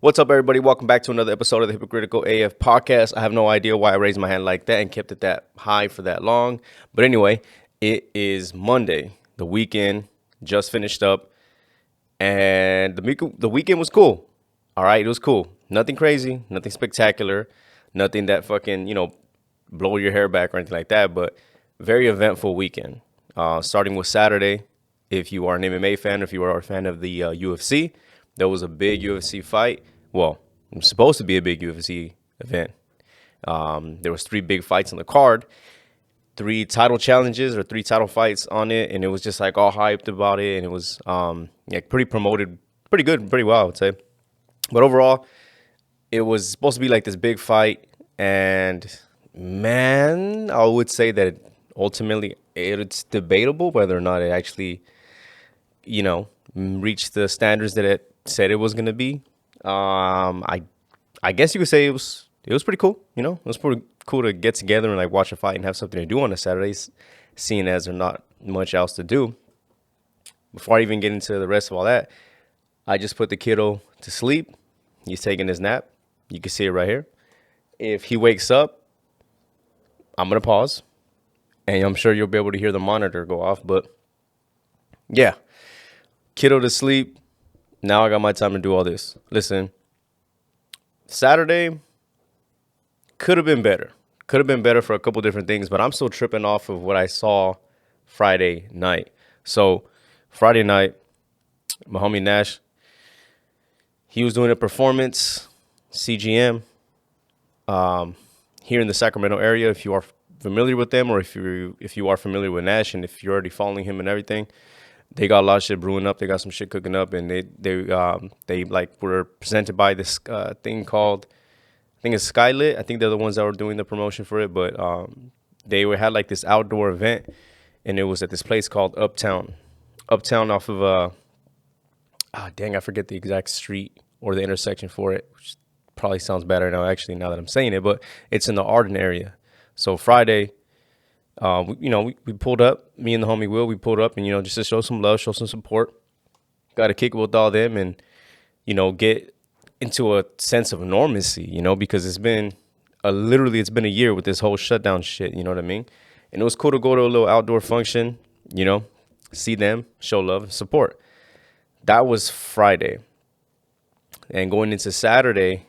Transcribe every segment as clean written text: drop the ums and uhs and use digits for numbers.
What's up, everybody? Welcome back to another episode of the Hypocritical AF podcast. I have no idea why I raised my hand like that and kept it that high for that long. But anyway, it is Monday. The weekend just finished up, and the weekend was cool. All right, it was cool. Nothing crazy, nothing spectacular, nothing that fucking, blow your hair back or anything like that, but very eventful weekend. Starting with Saturday, if you are an MMA fan, if you are a fan of the UFC, there was a big UFC fight. Well, it was supposed to be a big UFC event. There was 3 big fights on the card, 3 title challenges or 3 title fights on it, and it was just like all hyped about it, and it was pretty promoted, pretty good, pretty well, I would say. But overall, it was supposed to be like this big fight, and man, I would say that ultimately it's debatable whether or not it actually, reached the standards that it said it was going to be. I guess you could say it was pretty cool. It was pretty cool to get together and like watch a fight and have something to do on a Saturday, seeing as there's not much else to do. Before I even get into the rest of all that, I just put the kiddo to sleep. He's taking his nap. You can see it right here. If he wakes up, I'm gonna pause, and I'm sure you'll be able to hear the monitor go off. But yeah, kiddo to sleep. Now I got my time to do all this. Listen, Saturday could have been better. Could have been better for a couple different things, but I'm still tripping off of what I saw Friday night. So Friday night, my homie Nash, he was doing a performance, CGM, here in the Sacramento area. If you are familiar with them, or if you are familiar with Nash, and if you're already following him and everything, they got a lot of shit brewing up. They got some shit cooking up, and they like were presented by this thing called, I think it's Skylit. I think they're the ones that were doing the promotion for it, but had like this outdoor event, and it was at this place called Uptown off of I forget the exact street or the intersection for it, which probably sounds better now that I'm saying it, but it's in the Arden area. So Friday, we pulled up, me and the homie Will, we pulled up, and, just to show some love, show some support, got to kick it with all them and, get into a sense of normalcy, because it's been a year with this whole shutdown shit, you know what I mean? And it was cool to go to a little outdoor function, see them, show love, support. That was Friday. And going into Saturday,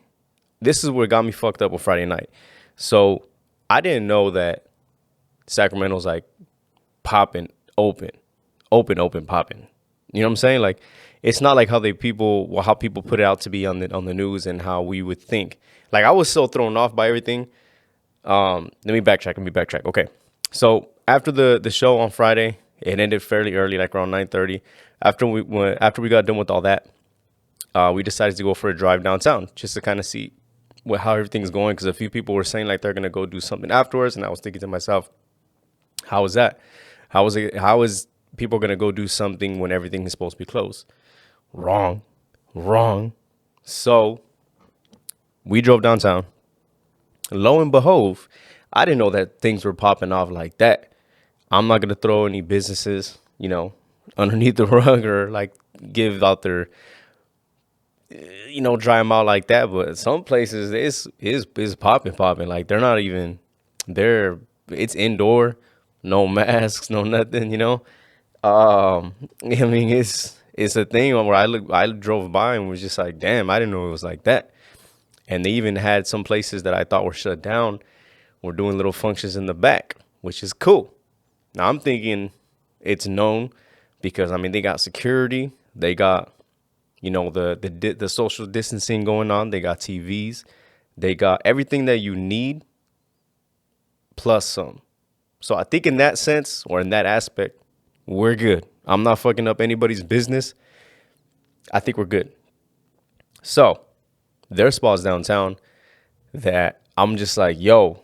this is what got me fucked up with Friday night. So I didn't know that Sacramento's like popping, open popping. You know what I'm saying? Like, it's not like how people put it out to be on the news and how we would think. Like, I was so thrown off by everything. Let me backtrack. Okay, so after the show on Friday, it ended fairly early, like around 9:30. After we got done with all that, we decided to go for a drive downtown just to kind of see how everything's going, because a few people were saying like they're gonna go do something afterwards, and I was thinking to myself, how is that? How is people gonna go do something when everything is supposed to be closed? Wrong. So we drove downtown. Lo and behold, I didn't know that things were popping off like that. I'm not gonna throw any businesses, underneath the rug, or like give out their, dry them out like that. But some places is popping. Like, they're not even there. It's indoor, no masks, no nothing. I mean, it's a thing where I drove by and was just like, damn, I didn't know it was like that. And they even had some places that I thought were shut down were doing little functions in the back, which is cool. Now I'm thinking it's known because, I mean, they got security, they got, the social distancing going on, they got TVs, they got everything that you need plus some. So I think in that sense, or in that aspect, we're good. I'm not fucking up anybody's business. I think we're good. So there's spots downtown that I'm just like, yo,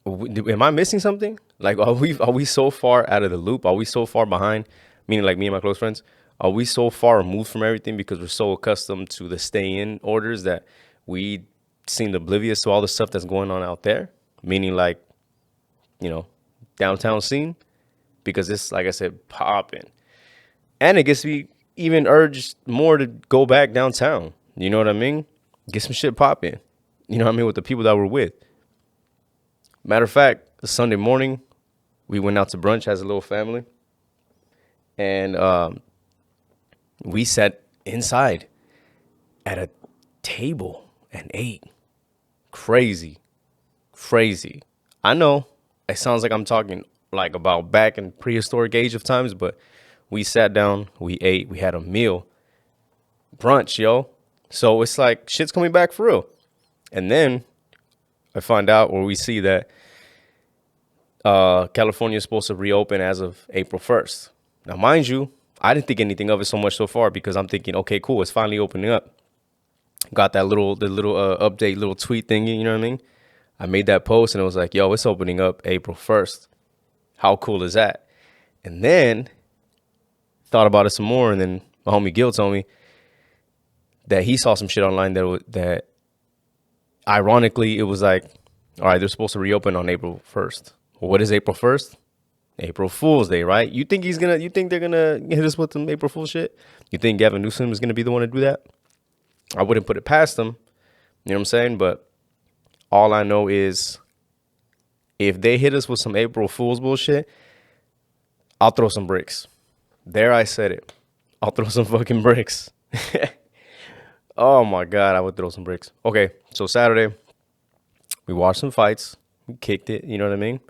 am I missing something? Like, are we so far out of the loop? Are we so far behind? Meaning, like, me and my close friends, are we so far removed from everything because we're so accustomed to the stay-in orders that we seem oblivious to all the stuff that's going on out there? Meaning, like, downtown scene, because it's, like I said, popping. And it gets me even urged more to go back downtown. You know what I mean? get some shit popping. You know what I mean? With the people that we're with. Matter of fact, Sunday morning, we went out to brunch as a little family. And we sat inside at a table and ate. Crazy. Crazy. I know it sounds like I'm talking like about back in prehistoric age of times, but we sat down, we ate, we had a meal. Brunch, yo. So it's like shit's coming back for real. And then I find out, or we see that California is supposed to reopen as of April 1st. Now, mind you, I didn't think anything of it so much so far because I'm thinking, okay, cool, it's finally opening up. Got that little update, little tweet thingy, you know what I mean? I made that post and it was like, yo, it's opening up April 1st. How cool is that? And then thought about it some more, and then my homie Gil told me that he saw some shit online that ironically it was like, all right, they're supposed to reopen on April 1st. Well, what is April 1st? April Fool's Day, right? You think they're gonna hit us with some April Fool shit? You think Gavin Newsom is gonna be the one to do that? I wouldn't put it past them. You know what I'm saying? But all I know is if they hit us with some April Fool's bullshit, I'll throw some bricks. There, I said it. I'll throw some fucking bricks. Oh my God, I would throw some bricks. Okay, so Saturday, we watched some fights. We kicked it, you know what I mean?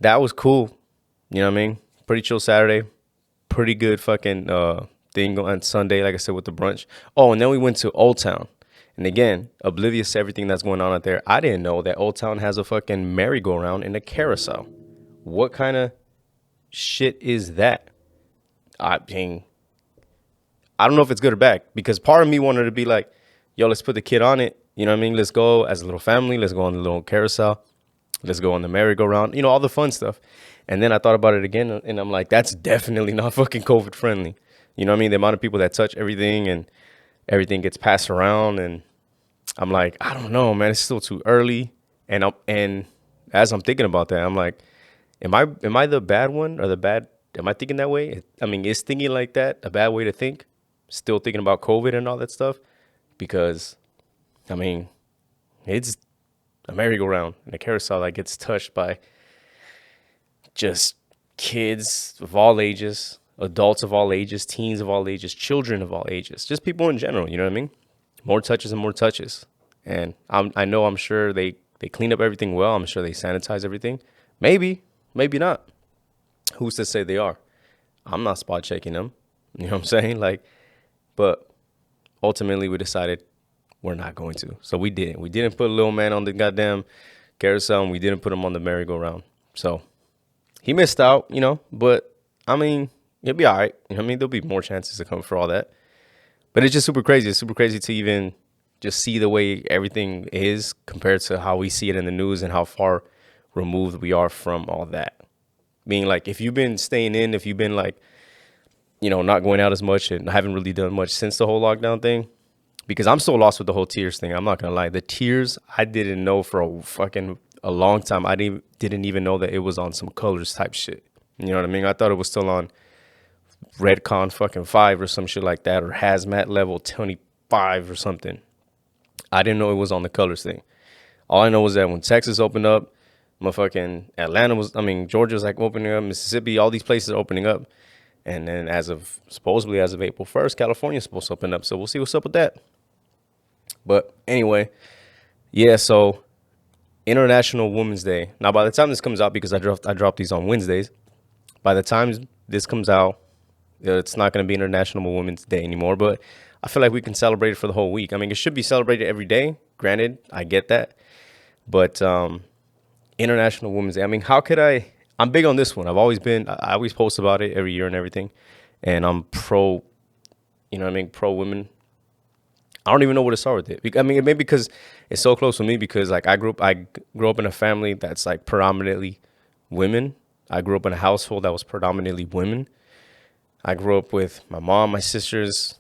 That was cool. You know what I mean? Pretty chill Saturday. Pretty good fucking thing on Sunday, like I said, with the brunch. Oh, and then we went to Old Town. And again, oblivious to everything that's going on out there, I didn't know that Old Town has a fucking merry-go-round and a carousel. What kind of shit is that? I mean, I don't know if it's good or bad, because part of me wanted to be like, yo, let's put the kid on it. You know what I mean? Let's go as a little family. Let's go on the little carousel. Let's go on the merry-go-round. You know, all the fun stuff. And then I thought about it again, and I'm like, that's definitely not fucking COVID friendly. You know what I mean? The amount of people that touch everything and everything gets passed around, and I'm like, I don't know, man. It's still too early. And as I'm thinking about that, I'm like, am I the bad one or the bad? Am I thinking that way? I mean, is thinking like that a bad way to think? Still thinking about COVID and all that stuff? Because, I mean, it's a merry-go-round and a carousel that gets touched by just kids of all ages, adults of all ages, teens of all ages, children of all ages, just people in general, you know what I mean? More touches and more touches. And I'm sure they clean up everything well. I'm sure they sanitize everything. Maybe not. Who's to say they are? I'm not spot checking them. You know what I'm saying? Like, but ultimately we decided we're not going to. So we didn't. We didn't put little man on the goddamn carousel, and we didn't put him on the merry-go-round. So he missed out, you know, but I mean, he'll be all right. You know what I mean? There'll be more chances to come for all that. But it's just super crazy. It's super crazy to even just see the way everything is compared to how we see it in the news and how far removed we are from all that. Meaning, like, if you've been staying in, if you've been, like, you know, not going out as much and haven't really done much since the whole lockdown thing, because I'm so lost with the whole tears thing. I'm not going to lie. The tears, I didn't know for a long time. I didn't even know that it was on some colors type shit. You know what I mean? I thought it was still on Redcon fucking 5 or some shit like that, or Hazmat level 25 or something. I didn't know it was on the colors thing. All I know was that when Texas opened up, Georgia was like opening up, Mississippi, all these places are opening up. And then supposedly as of April 1st, California is supposed to open up. So we'll see what's up with that. But anyway, yeah, so International Women's Day. Now, by the time this comes out, because I dropped these on Wednesdays, by the time this comes out, it's not going to be International Women's Day anymore. But I feel like we can celebrate it for the whole week. I mean, it should be celebrated every day. Granted, I get that. But International Women's Day. I mean, I'm big on this one. I always post about it every year and everything. And I'm pro, you know what I mean, pro women. I don't even know where to start with it. I mean, maybe because it's so close to me, because like I grew up in a family that's like predominantly women. I grew up in a household that was predominantly women. I grew up with my mom, my sisters,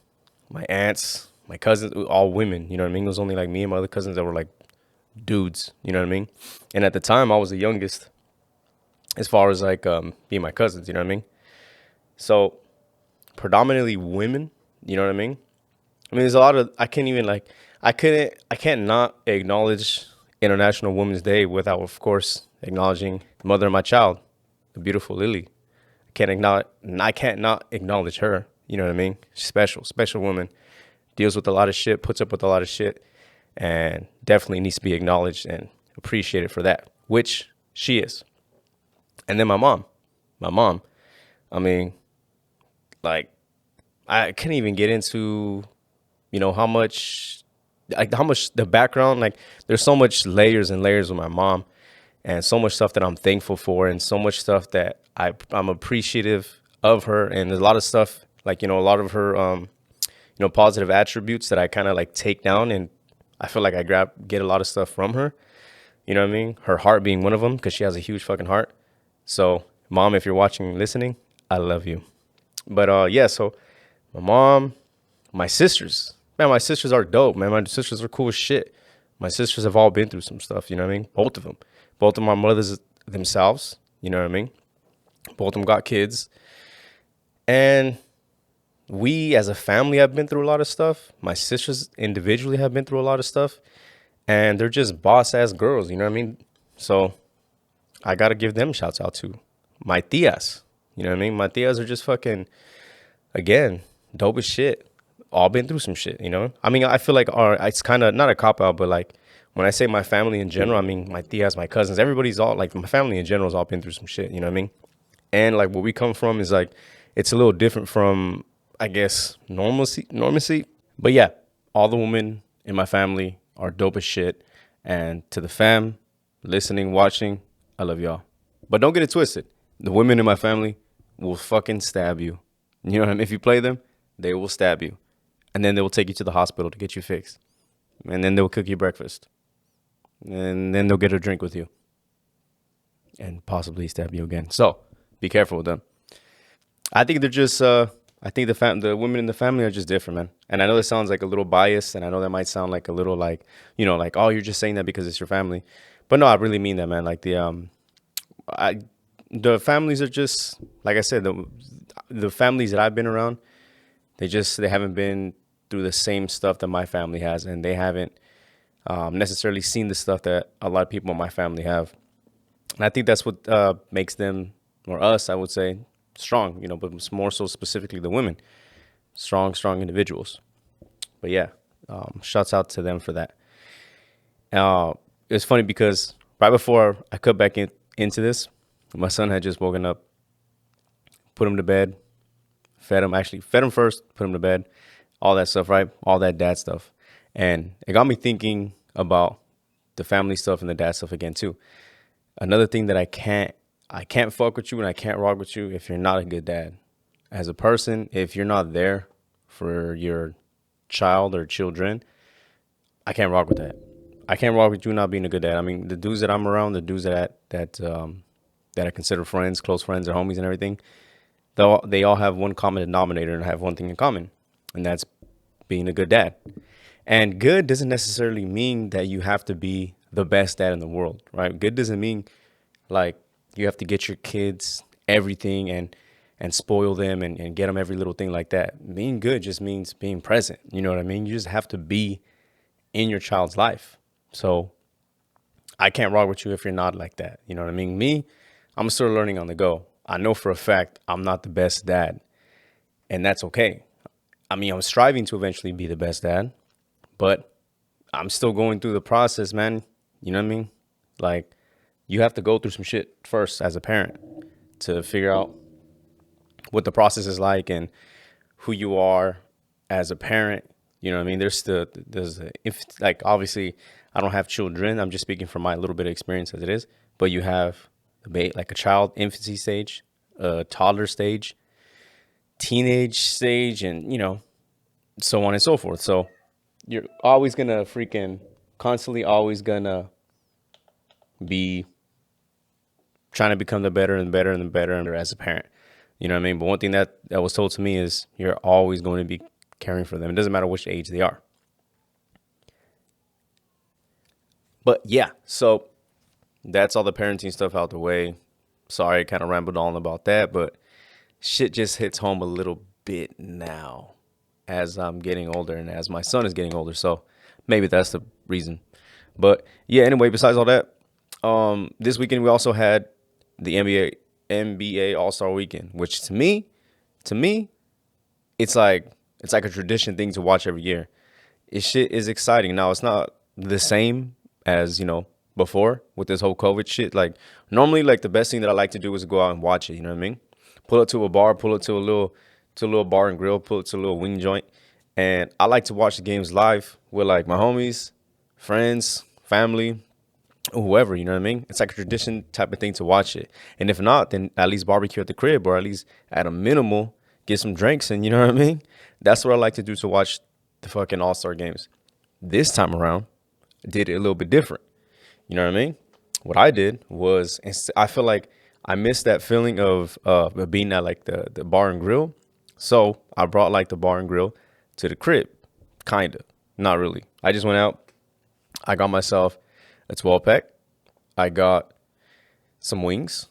my aunts, my cousins, all women. You know what I mean? It was only like me and my other cousins that were like dudes. You know what I mean? And at the time, I was the youngest as far as like being my cousins. You know what I mean? So predominantly women. You know what I mean? I mean, there's a lot of, I can't even like, I can't not acknowledge International Women's Day without, of course, acknowledging the mother of my child, the beautiful Lily. I can't not acknowledge her. You know what I mean? She's special, special woman. Deals with a lot of shit, puts up with a lot of shit, and definitely needs to be acknowledged and appreciated for that, which she is. And then my mom. I mean, like, I can't even get into, how much, the background. Like, there's so much layers and layers with my mom, and so much stuff that I'm thankful for, and so much stuff that I'm appreciative of her, and there's a lot of stuff like a lot of her positive attributes that I kind of like take down, and I feel like get a lot of stuff from her. You know what I mean? Her heart being one of them, because she has a huge fucking heart. So, mom, if you're watching and listening, I love you. But yeah, so my mom, my sisters, man, my sisters are dope, man. My sisters are cool as shit. My sisters have all been through some stuff, you know what I mean? Both of them. Both of my mothers themselves, you know what I mean? Both of them got kids. And we as a family have been through a lot of stuff. My sisters individually have been through a lot of stuff. And they're just boss ass girls, you know what I mean? So I got to give them shouts out to my tias. You know what I mean? My tias are just fucking, again, dope as shit. All been through some shit, you know? I mean, I feel like it's kind of not a cop out, but like when I say my family in general, I mean my tias, my cousins, everybody's all like my family in general has all been through some shit, you know what I mean? And like where we come from is like, it's a little different from, I guess, normalcy. But yeah, all the women in my family are dope as shit. And to the fam, listening, watching, I love y'all. But don't get it twisted. The women in my family will fucking stab you. You know what I mean? If you play them, they will stab you. And then they will take you to the hospital to get you fixed. And then they'll cook you breakfast. And then they'll get a drink with you. And possibly stab you again. So be careful with them. I think they're just, I think the women in the family are just different, man. And I know this sounds like a little biased. And I know that might sound like a little like, like, oh, you're just saying that because it's your family. But no, I really mean that, man. Like the families are just, like I said, the families that I've been around, they haven't been through the same stuff that my family has, and they haven't necessarily seen the stuff that a lot of people in my family have. And I think that's what makes them, or us, I would say, strong, but more so specifically the women, strong individuals. But yeah, shouts out to them for that. It's funny because right before I cut back into this, my son had just woken up, put him to bed, fed him first, put him to bed, all that stuff, right? All that dad stuff. And it got me thinking about the family stuff and the dad stuff again too. Another thing that I can't fuck with you and I can't rock with you if you're not a good dad. As a person, if you're not there for your child or children, I can't rock with that. I can't rock with you not being a good dad. I mean, the dudes that I'm around, the dudes that I consider friends, close friends, or homies and everything, they all have one common denominator and have one thing in common, and that's being a good dad. And good doesn't necessarily mean that you have to be the best dad in the world, right? Good doesn't mean like you have to get your kids everything and spoil them and get them every little thing like that. Being good just means being present. You know what I mean? You just have to be in your child's life. So I can't rock with you if you're not like that. You know what I mean? Me, I'm still learning on the go. I know for a fact I'm not the best dad, and that's okay. I mean, I'm striving to eventually be the best dad, but I'm still going through the process, man. You know what I mean? Like, you have to go through some shit first as a parent to figure out what the process is like and who you are as a parent. You know what I mean? Like, obviously, I don't have children. I'm just speaking from my little bit of experience as it is. But you have like a child infancy stage, a toddler stage, teenage stage, and, so on and so forth. So you're always going to constantly always going to be trying to become the better and better and better as a parent. You know what I mean? But one thing that was told to me is you're always going to be caring for them. It doesn't matter which age they are. But yeah, so that's all the parenting stuff out the way. Sorry, I kind of rambled on about that, but shit just hits home a little bit now as I'm getting older and as my son is getting older. So Maybe that's the reason. But yeah, anyway, besides all that, this weekend we also had the NBA All Star Weekend, which to me, it's like a tradition thing to watch every year. It shit is exciting. Now it's not the same as before with this whole COVID shit. Like normally, like the best thing that I like to do is go out and watch it. You know what I mean? Pull up to a bar, pull up to a little bar and grill, pull up to a little wing joint, and I like to watch the games live with like my homies, friends, family, whoever, you know what I mean? It's like a tradition type of thing to watch it. And if not, then at least barbecue at the crib or at least at a minimal, get some drinks and you know what I mean? That's what I like to do to watch the fucking All-Star games. This time around, I did it a little bit different. You know what I mean? What I did was, I feel like I missed that feeling of being at like the bar and grill. So I brought like the bar and grill to the crib, kind of, not really. I just went out, I got myself a 12 pack. I got some wings.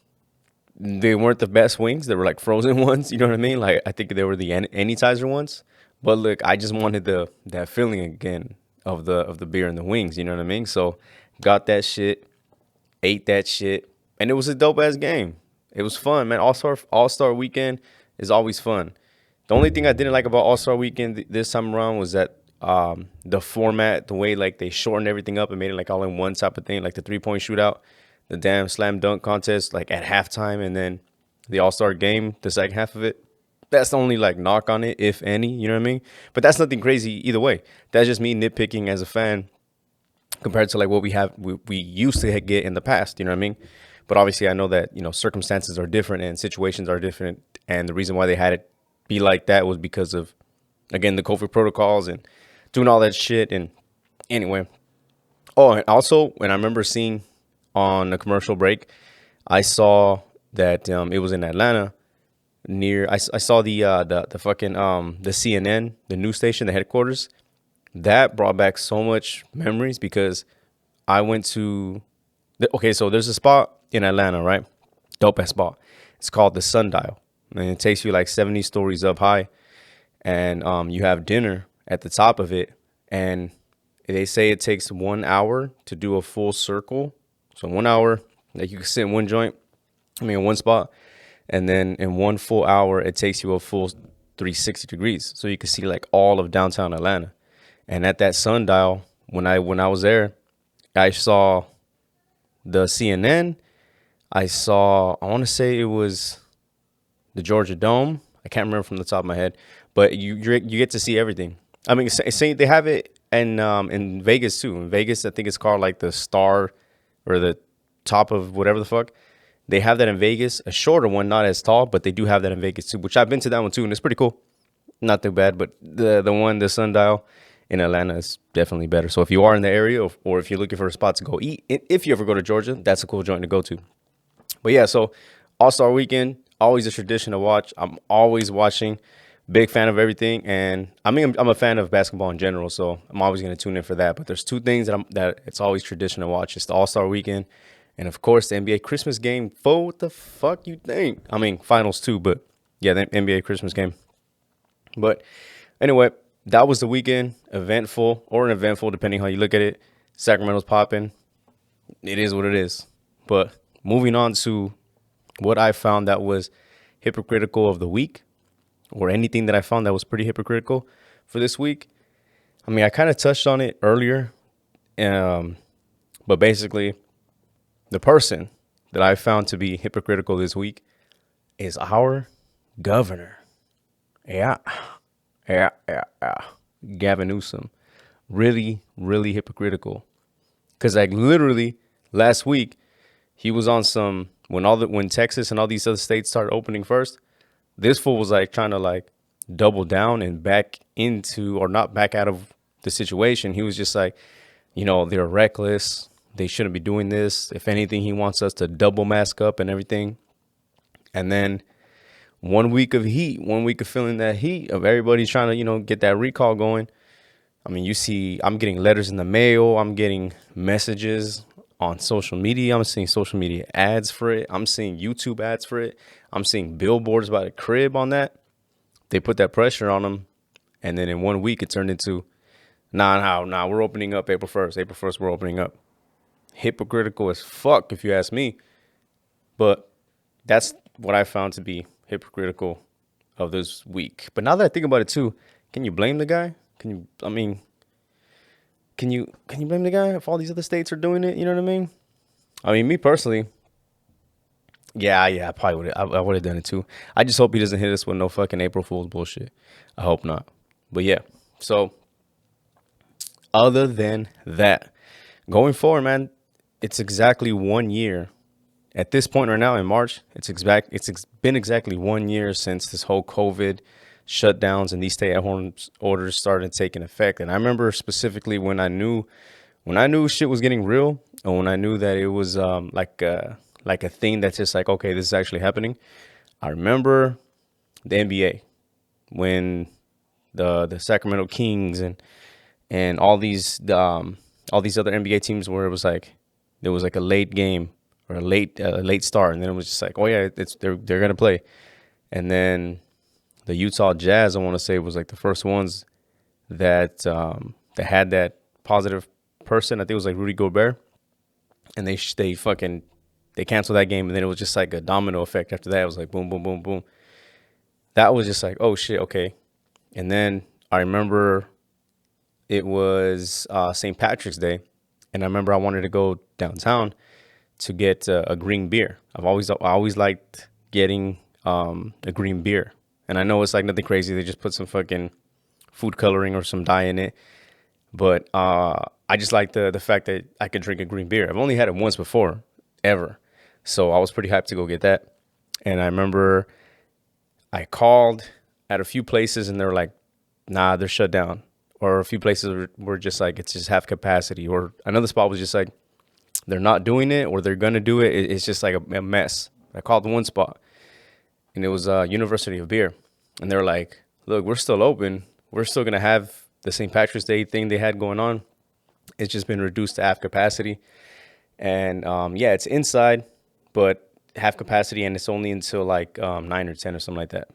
They weren't the best wings. They were like frozen ones. You know what I mean? Like I think they were the anytizer ones. But look, I just wanted that feeling again of the beer and the wings. You know what I mean? So got that shit, ate that shit, and it was a dope ass game. It was fun, man. All Star Weekend is always fun. The only thing I didn't like about All Star Weekend this time around was that the format, the way like they shortened everything up and made it like all in one type of thing, like the 3 point shootout, the damn slam dunk contest, like at halftime, and then the All Star game, the second half of it. That's the only like knock on it, if any. You know what I mean? But that's nothing crazy either way. That's just me nitpicking as a fan compared to like what we used to get in the past. You know what I mean? But obviously, I know that circumstances are different and situations are different, and the reason why they had it be like that was because of again the COVID protocols and doing all that shit. And anyway, oh, and also when I remember seeing on a commercial break, I saw that it was in Atlanta near. I saw the fucking the CNN, the news station, the headquarters. That brought back so much memories because I went to okay, so there's a spot in Atlanta, right? Dope ass spot. It's called the Sundial, and it takes you like 70 stories up high, and you have dinner at the top of it, and they say it takes 1 hour to do a full circle. So 1 hour, like you can sit in one joint, in one spot, and then in one full hour, it takes you a full 360 degrees, so you can see like all of downtown Atlanta. And at that Sundial, when I was there, I saw the CNN. I saw, I want to say it was the Georgia Dome. I can't remember from the top of my head, but you get to see everything. I mean, say they have it in Vegas too. In Vegas, I think it's called like the Star or the top of whatever the fuck. They have that in Vegas, a shorter one, not as tall, but they do have that in Vegas too, which I've been to that one too, and it's pretty cool. Not too bad, but the Sundial in Atlanta is definitely better. So if you are in the area or if you're looking for a spot to go eat, if you ever go to Georgia, that's a cool joint to go to. But yeah, so All-Star Weekend, always a tradition to watch. I'm always watching. Big fan of everything. And I mean, I'm a fan of basketball in general, so I'm always going to tune in for that. But there's two things that it's always tradition to watch. It's the All-Star Weekend and, of course, the NBA Christmas game. What the fuck you think? I mean, finals too, but yeah, the NBA Christmas game. But anyway, that was the weekend. Eventful or uneventful, depending how you look at it. Sacramento's popping. It is what it is. But moving on to what I found that was hypocritical of the week, or anything that I found that was pretty hypocritical for this week. I mean, I kind of touched on it earlier, but basically, the person that I found to be hypocritical this week is our governor. Yeah. Gavin Newsom. Really, really hypocritical. Because like literally last week, he was on some when Texas and all these other states started opening first. This fool was like trying to like double down and back into or not back out of the situation. He was just like, they're reckless. They shouldn't be doing this. If anything, he wants us to double mask up and everything. And then 1 week of heat, 1 week of feeling that heat of everybody trying to, get that recall going. I mean, you see, I'm getting letters in the mail. I'm getting messages on social media. I'm seeing social media ads for it. I'm seeing YouTube ads for it. I'm seeing billboards by the crib on that. They put that pressure on them. And then in 1 week, it turned into Nah. We're opening up April 1st. April 1st, we're opening up. Hypocritical as fuck, if you ask me. But that's what I found to be hypocritical of this week. But now that I think about it too, can you blame the guy? Can you blame the guy if all these other states are doing it? You know what I mean? I mean, me personally, yeah, I probably would. I would have done it too. I just hope he doesn't hit us with no fucking April Fool's bullshit. I hope not. But yeah. So other than that, going forward, man, it's exactly 1 year. At this point right now in March, been exactly 1 year since this whole COVID shutdowns and these stay-at-home orders started taking effect. And I remember specifically when I knew shit was getting real, and when I knew that it was like a thing that's just like, okay, this is actually happening. I remember the NBA when the Sacramento Kings and all these other NBA teams where it was like there was like a late game or a late start, and then it was just like, oh yeah, they're gonna play. And then the Utah Jazz, I want to say, was like the first ones that had that positive person. I think it was like Rudy Gobert, and they canceled that game, and then it was just like a domino effect. After that, it was like boom, boom, boom, boom. That was just like, oh shit, okay. And then I remember it was St. Patrick's Day, and I remember I wanted to go downtown to get a green beer. I always liked getting a green beer, and I know it's like nothing crazy. They just put some fucking food coloring or some dye in it, but I just like the fact that I could drink a green beer. I've only had it once before, ever, so I was pretty hyped to go get that. And I remember I called at a few places, and they were like, "Nah, they're shut down." Or a few places were just like, it's just half capacity. Or another spot was just like, they're not doing it, or they're gonna do it. It's just like a mess. I called one spot, and it was University of Beer, and they're like, "Look, we're still open. We're still gonna have the St. Patrick's Day thing they had going on. It's just been reduced to half capacity, and yeah, it's inside, but half capacity, and it's only until like 9 or 10 or something like that."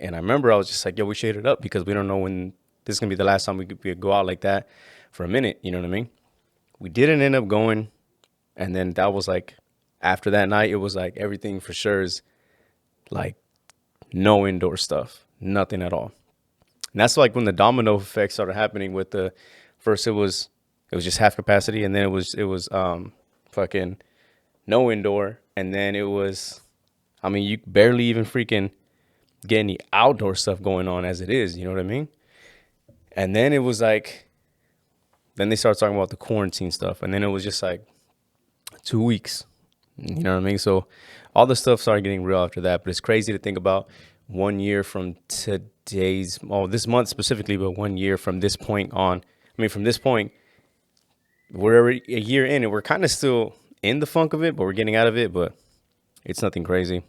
And I remember I was just like, "Yo, we should hit it up because we don't know when this is gonna be the last time we could go out like that for a minute." You know what I mean? We didn't end up going. And then that was like, after that night, it was like everything for sure is like no indoor stuff, nothing at all. And that's like when the domino effect started happening with the first it was just half capacity, and then it was fucking no indoor, and then it was, I mean, you barely even freaking get any outdoor stuff going on as it is, you know what I mean? And then it was like, then they started talking about the quarantine stuff, and then it was just like 2 weeks. You know what I mean? So all the stuff started getting real after that. But it's crazy to think about 1 year from this month specifically, but 1 year from this point on. I mean, from this point, we're already a year in, and we're kind of still in the funk of it, but we're getting out of it. But it's nothing crazy.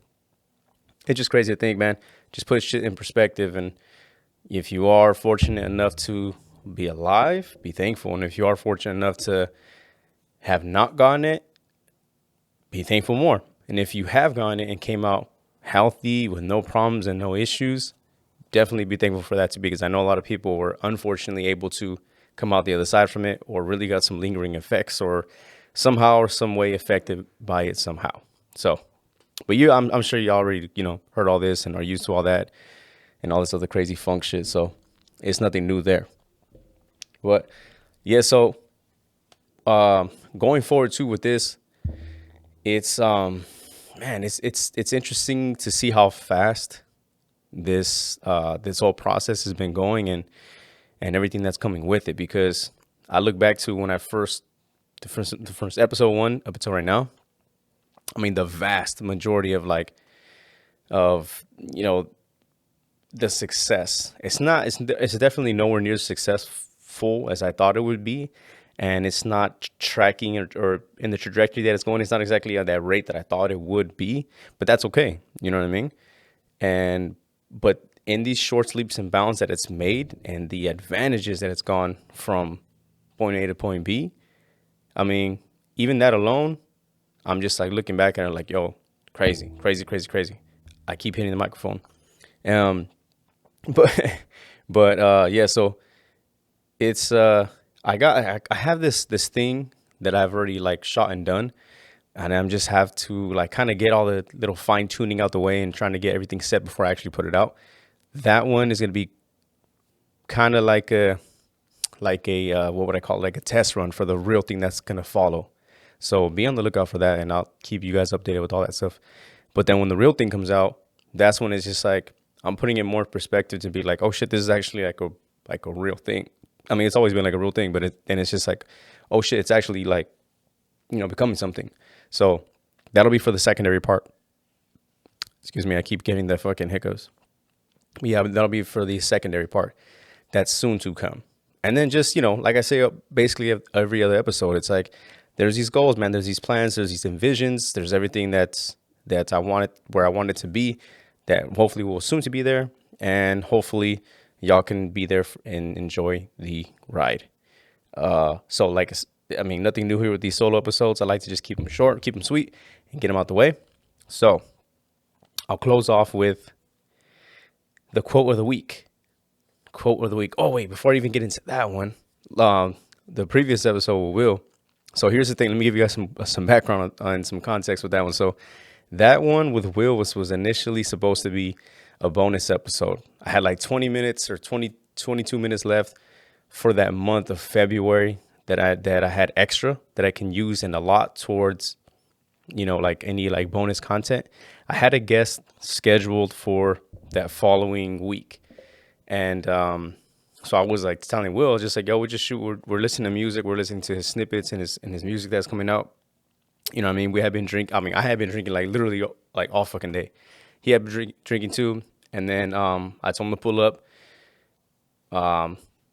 It's just crazy to think, man. Just put shit in perspective. And if you are fortunate enough to be alive, be thankful. And if you are fortunate enough to have not gotten it, be thankful more. And if you have gotten it and came out healthy with no problems and no issues, definitely be thankful for that too, because I know a lot of people were unfortunately able to come out the other side from it, or really got some lingering effects, or somehow or some way affected by it somehow. So, but I'm sure you already, heard all this and are used to all that and all this other crazy funk shit. So it's nothing new there. But yeah, so going forward too with this, it's man, it's interesting to see how fast this whole process has been going, and everything that's coming with it. Because I look back to when the first episode one up until right now. I mean, the vast majority of the success. It's definitely nowhere near as successful as I thought it would be. And it's not tracking or in the trajectory that it's going. It's not exactly at that rate that I thought it would be, but that's okay. You know what I mean? But in these short leaps and bounds that it's made, and the advantages that it's gone from point A to point B, I mean, even that alone, I'm just like looking back at it like, yo, crazy, crazy, crazy, crazy. I keep hitting the microphone. But yeah, so It's I have this thing that I've already like shot and done, and I'm just have to like kind of get all the little fine tuning out the way and trying to get everything set before I actually put it out. That one is gonna be kind of like a what would I call it? Like a test run for the real thing that's gonna follow. So be on the lookout for that, and I'll keep you guys updated with all that stuff. But then when the real thing comes out, that's when it's just like I'm putting in more perspective to be like, oh shit, this is actually like a real thing. I mean, it's always been like a real thing, but then it's just like, oh shit, it's actually like becoming something. So that'll be for the secondary part. Excuse me, I keep getting the fucking hiccups. But yeah, that'll be for the secondary part. That's soon to come. And then just, like I say, basically every other episode, it's like there's these goals, man. There's these plans. There's these envisions. There's everything that I wanted, where I want it to be, that hopefully will soon to be there. And hopefully y'all can be there and enjoy the ride. So like, I mean, nothing new here with these solo episodes. I like to just keep them short, keep them sweet, and get them out the way. So I'll close off with the quote of the week. Quote of the week. Oh, wait, before I even get into that one, the previous episode with Will. So here's the thing. Let me give you guys some background on some context with that one. So that one with Will was initially supposed to be a bonus episode. I had like 20 minutes or 22 minutes left for that month of February that I had extra that I can use and a lot towards, like any like bonus content. I had a guest scheduled for that following week. And so I was like telling Will, just like, yo, we just shoot. We're listening to music. We're listening to his snippets and his music that's coming out. You know what I mean? I had been drinking like literally like all fucking day. He had been drinking too. And then I told him to pull up.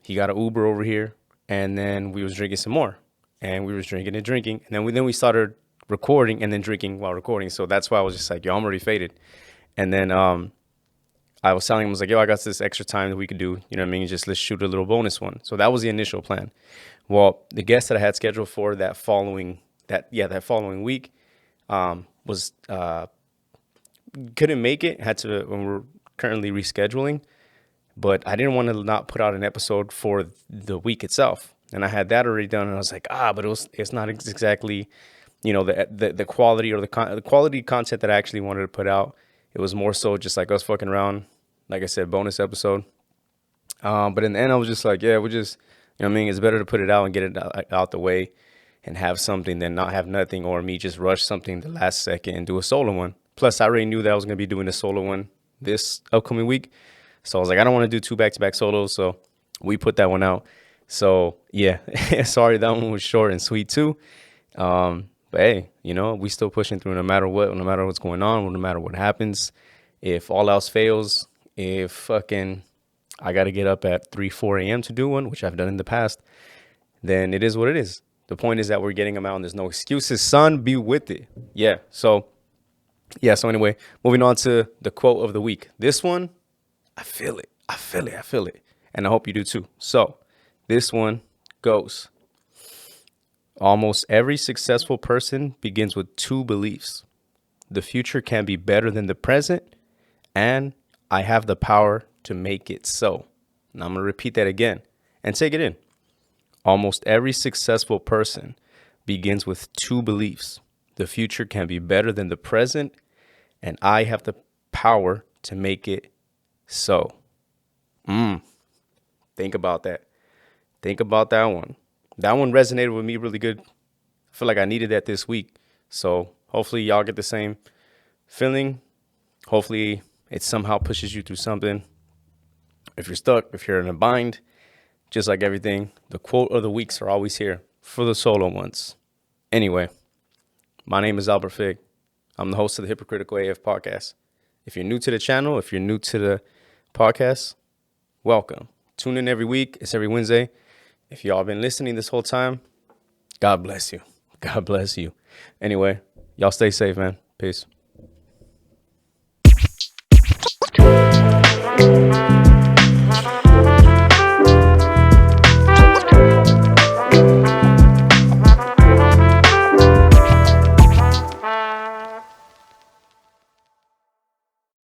He got an Uber over here. And then we was drinking some more. And we was drinking and drinking. And then we started recording and then drinking while recording. So that's why I was just like, yo, I'm already faded. And then I was telling him, I was like, yo, I got this extra time that we could do, you know what I mean? Just let's shoot a little bonus one. So that was the initial plan. Well, the guest that I had scheduled for that following week was couldn't make it. Had to when we're currently rescheduling, but I didn't want to not put out an episode for the week itself. And I had that already done, and I was like, but it's not exactly, the quality or the quality content that I actually wanted to put out. It was more so just like us fucking around. Like I said, bonus episode. But in the end, I was just like, yeah, we're just, it's better to put it out and get it out the way and have something than not have nothing, or me just rush something the last second and do a solo one. Plus, I already knew that I was going to be doing a solo one this upcoming week. So I was like, I don't want to do 2 back-to-back solos. So we put that one out. So yeah, sorry, that one was short and sweet too. But hey, we still pushing through no matter what, no matter what's going on, no matter what happens. If all else fails, if fucking I got to get up at 4 a.m. to do one, which I've done in the past, then it is what it is. The point is that we're getting them out and there's no excuses. Son, be with it. Yeah. So anyway, moving on to the quote of the week. This one, I feel it. And I hope you do too. So this one goes. Almost every successful person begins with 2 beliefs. The future can be better than the present, and I have the power to make it so. And I'm going to repeat that again and take it in. Almost every successful person begins with 2 beliefs. The future can be better than the present, and I have the power to make it so. Think about that. Think about that one. That one resonated with me really good. I feel like I needed that this week. So hopefully y'all get the same feeling. Hopefully it somehow pushes you through something. If you're stuck, if you're in a bind, just like everything, the quote of the weeks are always here for the solo ones. Anyway, my name is Albert Fig. I'm the host of the Hypocritical AF podcast. If you're new to the channel, if you're new to the podcast, welcome. Tune in every week. It's every Wednesday. If y'all been listening this whole time, God bless you. God bless you. Anyway, y'all stay safe, man. Peace.